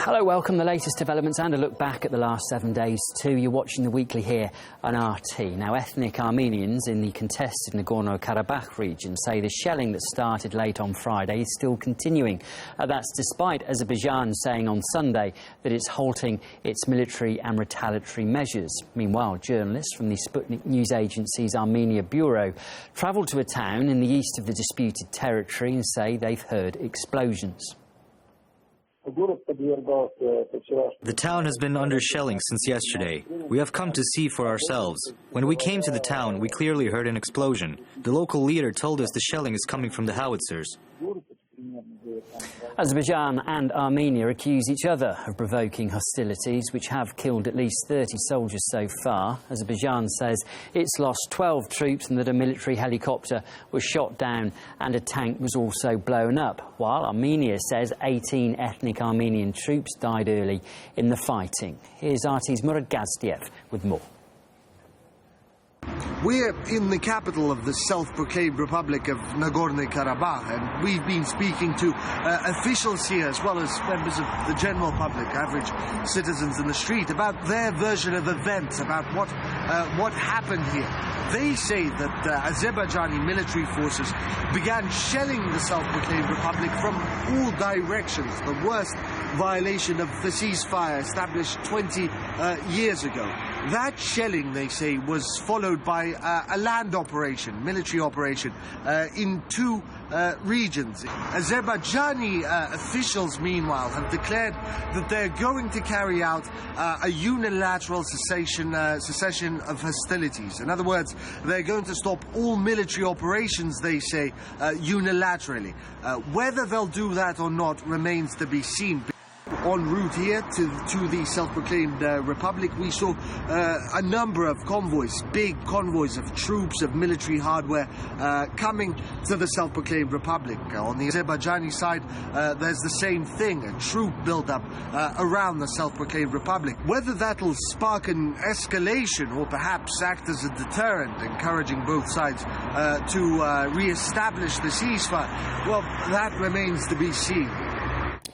Hello, welcome. The latest developments and a look back at the last 7 days too. You're watching the weekly here on RT. Now, ethnic Armenians in the contested Nagorno-Karabakh region say the shelling that started late on Friday is still continuing. That's despite Azerbaijan saying on Sunday that it's halting its military and retaliatory measures. Meanwhile, journalists from the Sputnik news agency's Armenia bureau travelled to a town in the east of the disputed territory and say they've heard explosions. The town has been under shelling since yesterday. We have come to see for ourselves. When we came to the town, we clearly heard an explosion. The local leader told us the shelling is coming from the howitzers. Azerbaijan and Armenia accuse each other of provoking hostilities, which have killed at least 30 soldiers so far. Azerbaijan says it's lost 12 troops and that a military helicopter was shot down and a tank was also blown up, while Armenia says 18 ethnic Armenian troops died early in the fighting. Here's RT's Murad Gazdiev with more. We're in the capital of the self-proclaimed Republic of Nagorno-Karabakh, and we've been speaking to officials here as well as members of the general public, average citizens in the street, about their version of events, about what happened here. They say that Azerbaijani military forces began shelling the self-proclaimed Republic from all directions, the worst violation of the ceasefire established 20 years ago. That shelling, they say, was followed by a land operation, military operation, in two regions. Azerbaijani officials, meanwhile, have declared that they're going to carry out a unilateral cessation of hostilities. In other words, they're going to stop all military operations, they say, unilaterally. Whether they'll do that or not remains to be seen. En route here to the self-proclaimed Republic, we saw a number of convoys, big convoys of troops, of military hardware coming to the self-proclaimed Republic. On the Azerbaijani side, there's the same thing, a troop build-up around the self-proclaimed Republic. Whether that'll spark an escalation or perhaps act as a deterrent, encouraging both sides to re-establish the ceasefire, well, that remains to be seen.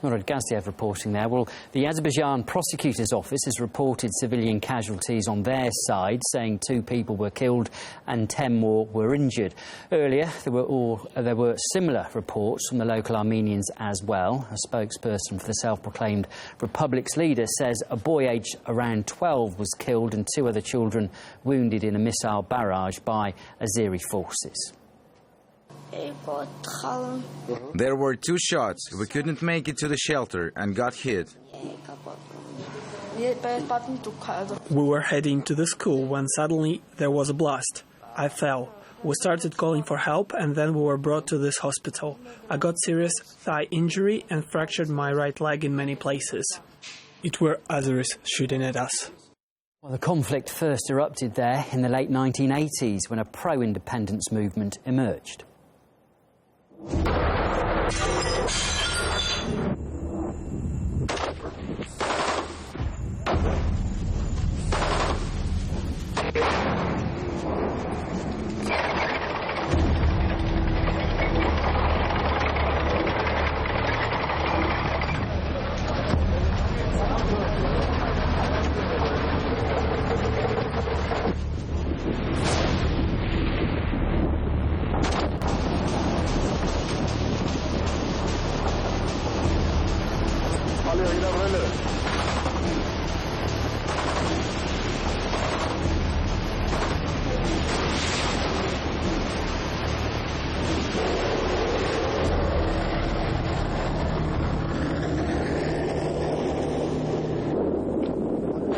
Murad Gazdiev reporting there. Well, the Azerbaijan prosecutor's office has reported civilian casualties on their side, saying 2 people were killed and 10 more were injured. Earlier, there were similar reports from the local Armenians as well. A spokesperson for the self-proclaimed Republic's leader says a boy aged around 12 was killed and 2 other children wounded in a missile barrage by Azeri forces. There were 2 shots. We couldn't make it to the shelter and got hit. We were heading to the school when suddenly there was a blast. I fell. We started calling for help and then we were brought to this hospital. I got serious thigh injury and fractured my right leg in many places. It were Azeris shooting at us. Well, the conflict first erupted there in the late 1980s when a pro-independence movement emerged.